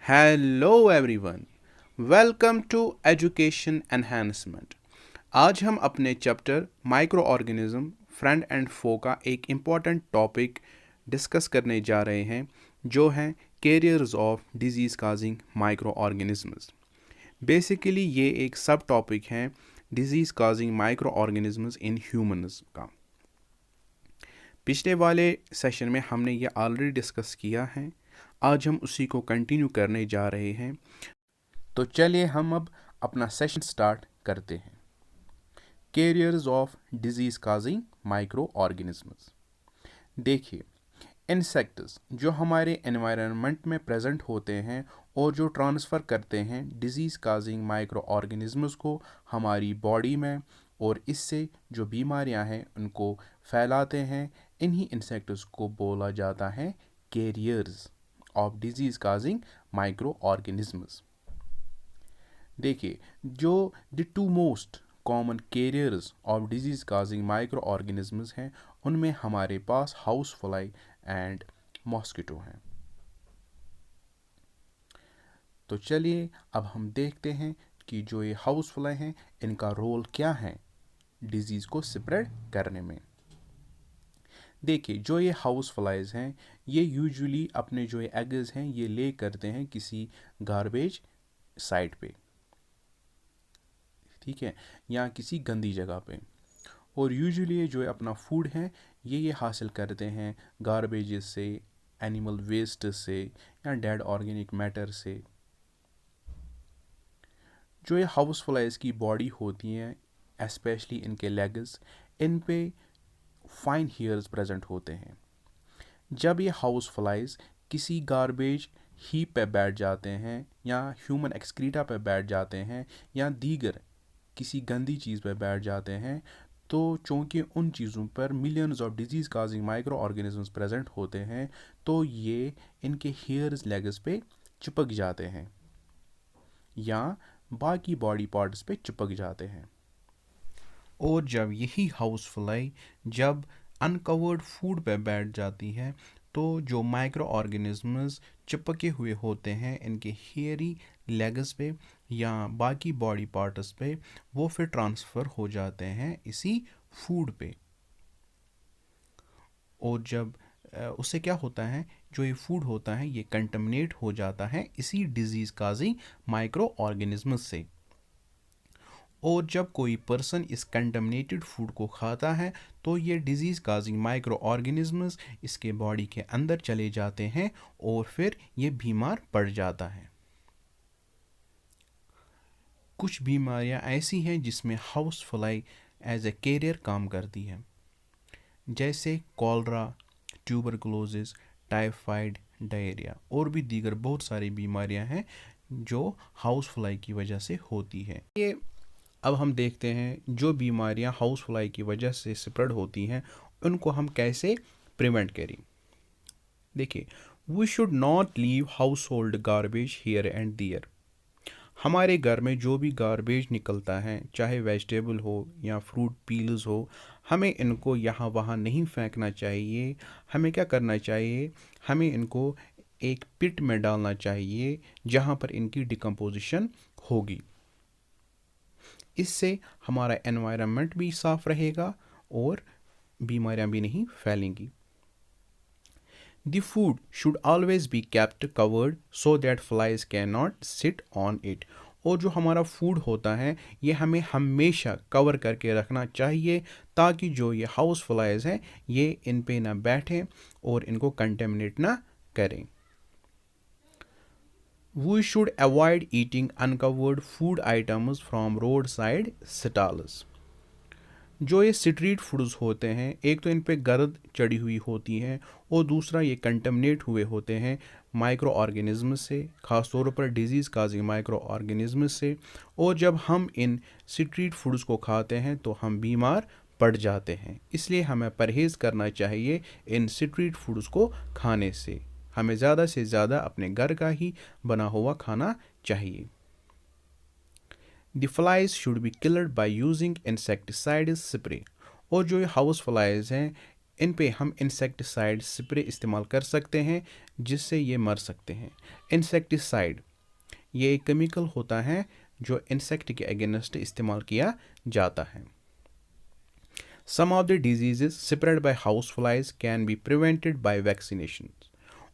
Hello everyone, welcome to education enhancement. आज हम अपने chapter microorganism friend and foe का एक इम्पॉर्टेंट टॉपिक डिस्कस करने जा रहे हैं, जो हैं carriers of disease causing micro organisms. Basically ये एक सब टॉपिक है disease causing micro organisms in humans का। पिछले वाले सेशन में हमने ये ऑलरेडी डिस्कस किया है, आज हम उसी को कंटिन्यू करने जा रहे हैं। तो चलिए हम अब अपना सेशन स्टार्ट करते हैं। Carriers of disease causing micro organisms. देखिए, इंसेक्ट्स जो हमारे एनवायरनमेंट में प्रेजेंट होते हैं और जो ट्रांसफ़र करते हैं डिजीज़ काजिंग माइक्रो ऑर्गेनिजम्स को हमारी बॉडी में, और इससे जो बीमारियां हैं उनको फैलाते हैं, इन्हीं इंसेक्ट्स को बोला जाता है carriers of disease causing micro organisms. देखिए, जो the two most common carriers of disease causing micro organisms हैं, उनमें हमारे पास हाउस फ्लाई एंड मॉस्किटो हैं। तो चलिए अब हम देखते हैं कि जो ये हाउस फ्लाई हैं इनका रोल क्या है डिजीज़ को स्प्रेड करने में। देखिए, जो ये हाउस फ्लाइज हैं ये यूजुअली अपने जो ये एग्स हैं ये ले करते हैं किसी गार्बेज साइट पे, ठीक है, या किसी गंदी जगह पे। और यूजुअली ये जो अपना फूड है ये हासिल करते हैं गार्बेजेस से, एनिमल वेस्ट से, या डेड ऑर्गेनिक मैटर से। जो ये हाउस फ्लाइज की बॉडी होती है, एस्पेशली इनके लेग्स, इन पे फाइन हेयर्स प्रेजेंट होते हैं। जब ये हाउस फ्लाइज किसी गार्बेज हीप पे बैठ जाते हैं या ह्यूमन एक्सक्रीटा पे बैठ जाते हैं या दीगर किसी गंदी चीज़ पे बैठ जाते हैं, तो चूँकि उन चीज़ों पर millions of disease causing micro organisms present होते हैं, तो ये इनके हेयर्स लेग्स पे चिपक जाते हैं या बाकी बॉडी पार्ट्स पे चिपक जाते हैं। और जब यही हाउस फ्लाई जब अनकवर्ड फूड पे बैठ जाती है, तो जो माइक्रो ऑर्गेनिजम्स चिपके हुए होते हैं इनके हेयरी लेग्स पे या बाकी बॉडी पार्ट्स पे, वो फिर ट्रांसफ़र हो जाते हैं इसी फूड पे। और जब उससे क्या होता है, जो ये फूड होता है ये कंटमिनेट हो जाता है इसी डिजीज़ काजिंग माइक्रो ऑर्गेनिजम्स से। और जब कोई पर्सन इस कंटमिनेटेड फूड को खाता है, तो ये डिजीज़ काजिंग माइक्रो ऑर्गेनिजम्स इसके बॉडी के अंदर चले जाते हैं और फिर ये बीमार पड़ जाता है। कुछ बीमारियां ऐसी हैं जिसमें house fly as a carrier काम करती है, जैसे कॉलरा, ट्यूबरकुलोसिस, टाइफाइड, डायरिया, और भी दीगर बहुत सारी बीमारियां हैं जो हाउस फ्लाई की वजह से होती है। ये अब हम देखते हैं जो बीमारियां हाउस फ्लाई की वजह से स्प्रेड होती हैं उनको हम कैसे प्रिवेंट करें। देखिए, we should not leave household garbage here and there. हमारे घर में जो भी गार्बेज निकलता है, चाहे वेजिटेबल हो या फ्रूट पील्स हो, हमें इनको यहाँ वहाँ नहीं फेंकना चाहिए। हमें क्या करना चाहिए, हमें इनको एक पिट में डालना चाहिए जहाँ पर इनकी डिकम्पोजिशन होगी। इससे हमारा एनवायरनमेंट भी साफ रहेगा और बीमारियां भी नहीं फैलेंगी। The food should always be kept covered so that flies cannot sit on it. और जो हमारा फूड होता है ये हमें हमेशा कवर करके रखना चाहिए, ताकि जो ये हाउस फ्लाइज हैं ये इन पे ना बैठें और इनको कंटेमिनेट ना करें। We should avoid eating uncovered food items from roadside stalls. जो ये स्ट्रीट फूड्स होते हैं, एक तो इन पे गर्द चढ़ी हुई होती है और दूसरा ये कंटेमिनेट हुए होते हैं माइक्रो ऑर्गेनिज्म से, ख़ासतौर पर डिजीज़ काजिंग माइक्रो ऑर्गेनिज्म से। और जब हम इन स्ट्रीट फूड्स को खाते हैं तो हम बीमार पड़ जाते हैं, इसलिए हमें परहेज़ करना चाहिए इन स्ट्रीट फूड्स को खाने से। हमें ज़्यादा से ज़्यादा अपने घर का ही बना हुआ खाना चाहिए। The flies should be killed by using insecticide spray. और जो ये हाउस फ्लाइज हैं इन पे हम इंसेक्टिसाइड स्प्रे इस्तेमाल कर सकते हैं जिससे ये मर सकते हैं। इंसेक्टिसाइड ये एक केमिकल होता है जो इंसेक्ट के अगेंस्ट इस्तेमाल किया जाता है। Some of the diseases spread by houseflies can be prevented by vaccinations.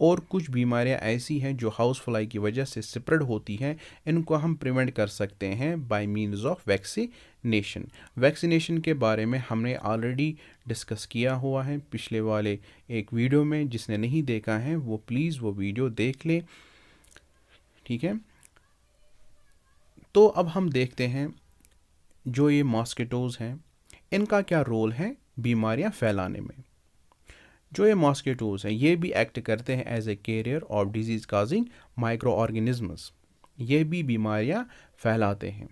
और कुछ बीमारियां ऐसी हैं जो हाउस फ्लाई की वजह से स्प्रेड होती हैं, इनको हम प्रिवेंट कर सकते हैं bye means of vaccination. Vaccination के बारे में हमने ऑलरेडी डिस्कस किया हुआ है पिछले वाले एक वीडियो में। जिसने नहीं देखा है वो प्लीज़ वो वीडियो देख ले, ठीक है। तो अब हम देखते हैं जो ये मॉस्किटोज़ हैं इनका क्या रोल है बीमारियां फैलाने में। जो ये मॉस्किटोज़ हैं ये भी एक्ट करते हैं as a carrier of disease causing microorganisms. ये भी बीमारियां फैलाते हैं।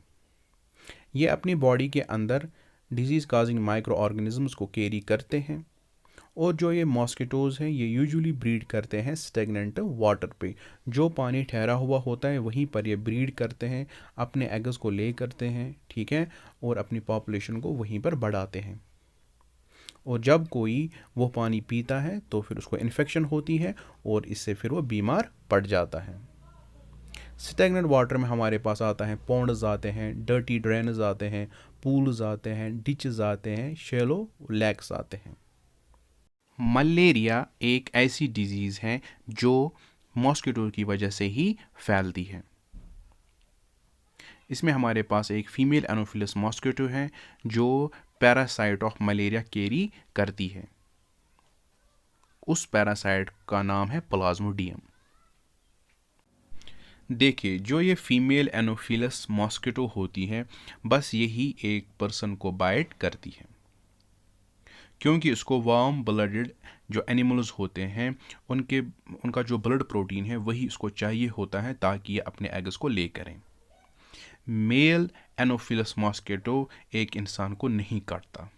ये अपनी बॉडी के अंदर डिजीज़ काजिंग माइक्रो ऑर्गेनिजम्स को कैरी करते हैं। और जो ये मॉस्किटोज़ हैं ये यूजुअली ब्रीड करते हैं स्टेगनेंट वाटर पे। जो पानी ठहरा हुआ होता है वहीं पर ये ब्रीड करते हैं, अपने एग्स को ले करते हैं, ठीक है, और अपनी पॉपुलेशन को वहीं पर बढ़ाते हैं। और जब कोई वो पानी पीता है तो फिर उसको इन्फेक्शन होती है और इससे फिर वो बीमार पड़ जाता है। स्टेगनेंट वाटर में हमारे पास आता है पॉन्ड्स आते हैं, डर्टी ड्रेन्स आते हैं, पूल्स आते हैं, डिचेस आते हैं, शैलो लैक्स आते हैं। मलेरिया एक ऐसी डिजीज़ है जो मॉस्किटो की वजह से ही फैलती है। इसमें हमारे पास एक फीमेल एनोफिलस मॉस्किटो है जो पैरासाइट ऑफ मलेरिया कैरी करती है। उस पैरासाइट का नाम है प्लाज्मोडियम। देखिए जो ये फीमेल एनोफिलस मॉस्किटो होती है बस यही एक पर्सन को बाइट करती है, क्योंकि इसको वार्म ब्लडेड जो एनिमल्स होते हैं उनका जो ब्लड प्रोटीन है वही इसको चाहिए होता है ताकि ये अपने एग्स को ले करें। मेल एनोफिलस मॉस्किटो एक इंसान को नहीं काटता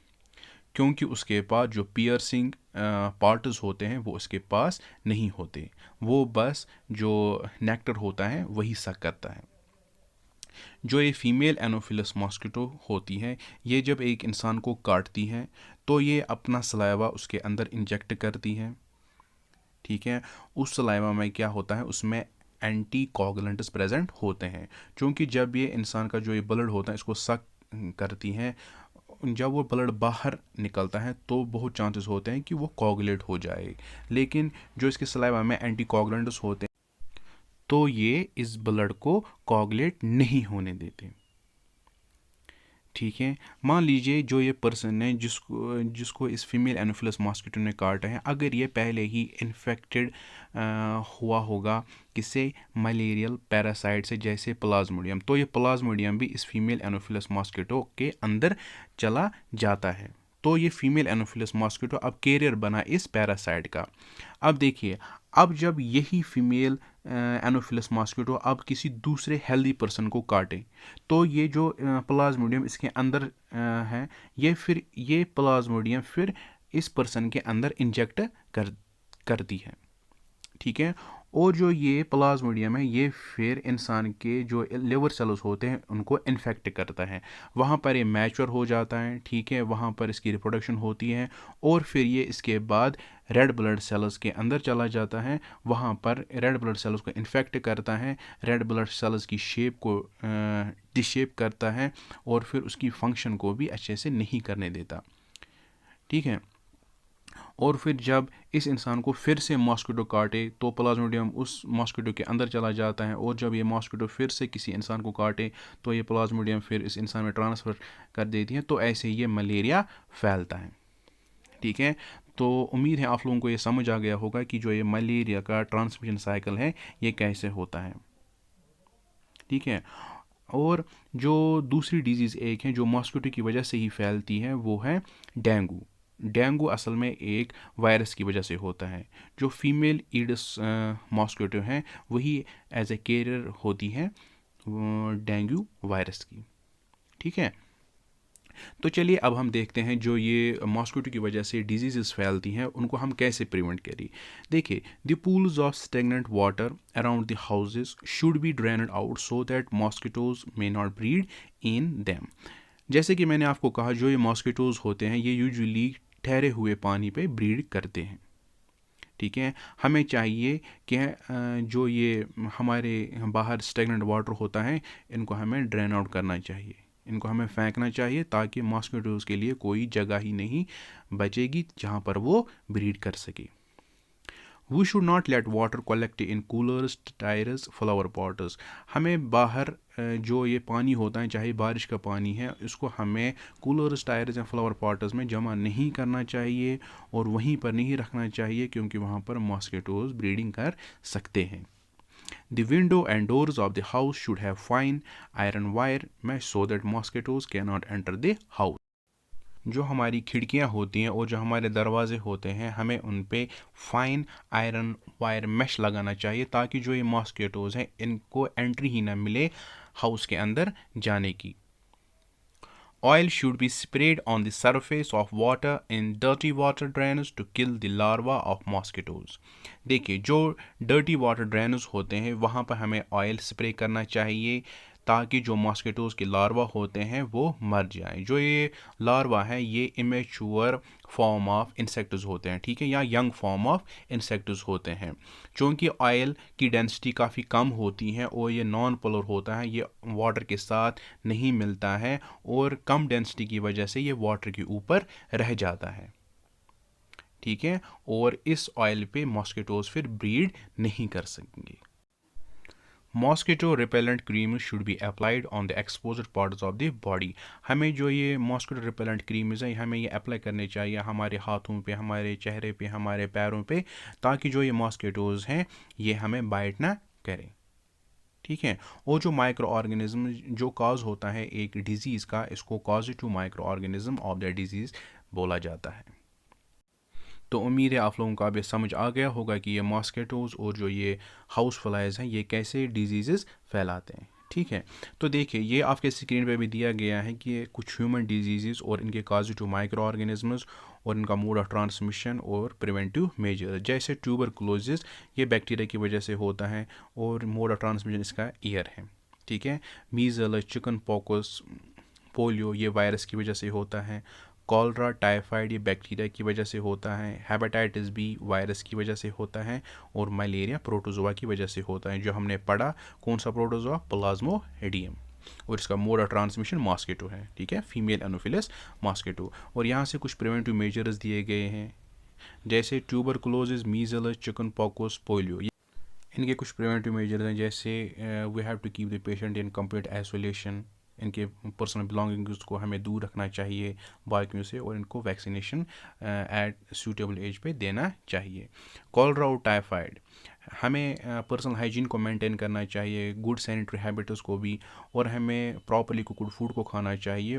क्योंकि उसके पास जो पियर्सिंग पार्ट्स होते हैं वो उसके पास नहीं होते, वो बस जो नेक्टर होता है वही सक करता है। जो ये फीमेल एनोफिलस मॉस्किटो होती है ये जब एक इंसान को काटती है तो ये अपना सलाइवा उसके अंदर इंजेक्ट करती है, ठीक है। उस सलाइवा में क्या होता है, उसमें एंटी कोगुलेंट्स प्रेजेंट होते हैं, क्योंकि जब ये इंसान का जो ये ब्लड होता है इसको सक करती हैं, जब वो ब्लड बाहर निकलता है तो बहुत चांसेस होते हैं कि वो कोगुलेट हो जाए। लेकिन जो इसके सलाइवा में एंटी कोगुलेंट्स होते हैं तो ये इस ब्लड को कोगुलेट नहीं होने देते, ठीक है। मान लीजिए जो ये पर्सन है जिसको इस फीमेल एनोफिलस मॉस्किटो ने काटा है, अगर ये पहले ही इन्फेक्टेड हुआ होगा किसी मलेरियल पैरासाइट से जैसे प्लाज्मोडियम, तो ये प्लाज्मोडियम भी इस फीमेल एनोफिलस मॉस्किटो के अंदर चला जाता है। तो ये फीमेल एनोफिलस मॉस्किटो अब कैरियर बना इस पैरासाइट का। अब देखिए, अब जब यही फीमेल एनोफिलस मॉस्किटो अब किसी दूसरे हेल्दी पर्सन को काटे तो ये जो प्लाज्मोडियम इसके अंदर है ये प्लाज्मोडियम फिर इस पर्सन के अंदर इंजेक्ट करती है, ठीक है। और जो ये प्लाज्मोडियम है ये फिर इंसान के जो लिवर सेल्स होते हैं उनको इन्फेक्ट करता है, वहाँ पर ये मैच्योर हो जाता है, ठीक है, वहाँ पर इसकी रिप्रोडक्शन होती है और फिर ये इसके बाद रेड ब्लड सेल्स के अंदर चला जाता है, वहाँ पर रेड ब्लड सेल्स को इन्फेक्ट करता है, रेड ब्लड सेल्स की शेप को डिशेप करता है और फिर उसकी फंक्शन को भी अच्छे से नहीं करने देता, ठीक है। और फिर जब इस इंसान को फिर से मॉस्किटो काटे तो प्लाज्मोडियम उस मॉस्किटो के अंदर चला जाता है और जब ये मॉस्किटो फिर से किसी इंसान को काटे तो ये प्लाज्मोडियम फिर इस इंसान में ट्रांसफ़र कर देती है, तो ऐसे ये मलेरिया फैलता है, ठीक है। तो उम्मीद है आप लोगों को ये समझ आ गया होगा कि जो ये मलेरिया का ट्रांसमिशन साइकिल है ये कैसे होता है, ठीक है। और जो दूसरी डिजीज़ एक है जो मॉस्किटो की वजह से ही फैलती है वो है डेंगू। डेंगू असल में एक वायरस की वजह से होता है। जो फीमेल ईडिस मॉस्किटो है वही एज ए कैरियर होती है डेंगू वायरस की, ठीक है। तो चलिए अब हम देखते हैं जो ये मॉस्किटो की वजह से डिजीज़ फैलती हैं उनको हम कैसे प्रिवेंट करें। देखिए, the pools of stagnant water around the houses should be drained out so that mosquitoes may not breed in them. जैसे कि मैंने आपको कहा जो ये मॉस्किटोज़ होते हैं ये यूजुअली ठहरे हुए पानी पे ब्रीड करते हैं। ठीक है, हमें चाहिए कि जो ये हमारे बाहर स्टेगनेंट वाटर होता है इनको हमें ड्रेन आउट करना चाहिए, इनको हमें फेंकना चाहिए, ताकि मॉस्किटोज़ के लिए कोई जगह ही नहीं बचेगी जहाँ पर वो ब्रीड कर सके। We should not let water collect in coolers, tyres, flower pots. हमें बाहर जो ये पानी होता है, चाहे बारिश का पानी है, इसको हमें कूलर्स, टायर्स या फ्लावर पॉट्स में जमा नहीं करना चाहिए और वहीं पर नहीं रखना चाहिए, क्योंकि वहाँ पर मॉस्किटोज़ ब्रीडिंग कर सकते हैं। The window and doors of the house should have fine iron wire mesh so that mosquitoes cannot enter the house. जो हमारी खिड़कियाँ होती हैं और जो हमारे दरवाजे होते हैं, हमें उन पे फाइन आयरन वायर मैश लगाना चाहिए, ताकि जो ये मॉस्किटोज़ हैं इनको एंट्री ही ना मिले हाउस के अंदर जाने की। Oil should be sprayed on the surface of water in dirty water drains to kill the larva of mosquitoes. देखिए, जो dirty water drains होते हैं वहाँ पर हमें ऑयल स्प्रे करना चाहिए, ताकि जो मॉस्किटोज़ के लार्वा होते हैं वो मर जाएं। जो ये लार्वा है ये इमेच्योर फॉर्म ऑफ इंसेक्ट्स होते हैं, ठीक है, या यंग फॉर्म ऑफ इंसेक्ट्स होते हैं। चूँकि ऑयल की डेंसिटी काफ़ी कम होती है और ये नॉन पोलर होता है, ये वाटर के साथ नहीं मिलता है और कम डेंसिटी की वजह से ये वाटर के ऊपर रह जाता है, ठीक है, और इस ऑयल पे मॉस्किटोज़ फिर ब्रीड नहीं कर सकेंगे। Mosquito repellent cream should be applied on the exposed parts of the body. हमें जो ये मॉस्किटो रिपेलेंट क्रीम्स हैं हमें ये अप्लाई करने चाहिए हमारे हाथों पे, हमारे चेहरे पे, हमारे पैरों पे, ताकि जो ये मॉस्किटोज़ हैं ये हमें बाइट ना करें, ठीक है। और जो माइक्रो ऑर्गेनिज्म जो काज होता है एक डिजीज़ का, इसको causative micro organism of the disease बोला जाता है। तो उम्मीद है आप लोगों को अब ये समझ आ गया होगा कि ये मॉस्किटोज़ और जो ये हाउस फ्लाइज हैं ये कैसे डिजीज़ फैलाते हैं, ठीक है। तो देखिए, ये आपके स्क्रीन पे भी दिया गया है कि कुछ ह्यूमन डिजीज़ और इनके कॉजेटिव माइक्रो ऑर्गेनिजम्स और इनका मोड ऑफ ट्रांसमिशन और प्रिवेंटिव मेजर। जैसे ट्यूबरकुलोसिस ये बैक्टीरिया की वजह से होता है और मोड ऑफ ट्रांसमिशन इसका ईयर है, ठीक है। मीज़ल्स, चिकन पॉक्स, पोलियो ये वायरस की वजह से होता है। कॉलरा, टाइफाइड ये बैक्टीरिया की वजह से होता है। हेपेटाइटिस बी वायरस की वजह से होता है और मलेरिया प्रोटोजोआ की वजह से होता है। जो हमने पढ़ा कौन सा प्रोटोजोआ, प्लाज्मोडियम, और इसका मोड ऑफ ट्रांसमिशन मॉस्किटो है, ठीक है, फीमेल एनोफिलस मॉस्किटो। और यहाँ से कुछ प्रिवेंटिव मेजर्स दिए गए हैं, जैसे tuberculosis, measles, chickenpox, polio, इनके कुछ प्रिवेंटिव मेजर्स हैं। जैसे we have to keep the patient in complete isolation, इनके पर्सनल बिलोंगिंग्स को हमें दूर रखना चाहिए बाकियों से, और इनको वैक्सीनेशन एट सूटेबल एज पे देना चाहिए। कॉलरा और टाइफाइड हमें पर्सनल हाइजीन को मेंटेन करना चाहिए, गुड सैनिटरी हैबिट्स को भी, और हमें प्रॉपर्ली कुक्ड फूड को खाना चाहिए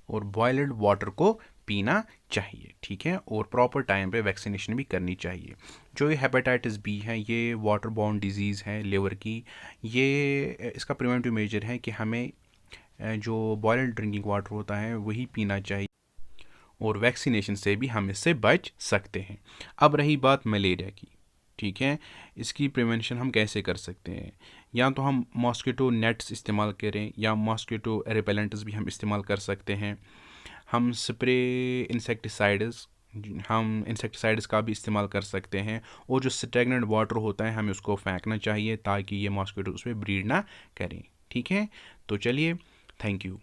और बॉयल्ड वाटर को पीना चाहिए, ठीक है, और प्रॉपर टाइम पे वैक्सीनेशन भी करनी चाहिए। जो ये हेपेटाइटिस बी है ये वाटर बॉर्न डिजीज़ है लिवर की, ये इसका प्रिवेंटिव मेजर है कि हमें जो बॉयल्ड ड्रिंकिंग वाटर होता है वही पीना चाहिए, और वैक्सीनेशन से भी हम इससे बच सकते हैं। अब रही बात मलेरिया की, ठीक है, इसकी प्रिवेंशन हम कैसे कर सकते हैं? या तो हम मॉस्किटो नेट्स इस्तेमाल करें या मॉस्किटो रिपेलेंट्स भी हम इस्तेमाल कर सकते हैं। हम स्प्रे इंसेक्टिसाइड्स का भी इस्तेमाल कर सकते हैं, और जो स्टैग्नेंट वाटर होता है हमें उसको फेंकना चाहिए, ताकि ये मॉस्किटो उसमें ब्रीड ना करें, ठीक है। तो चलिए, थैंक यू।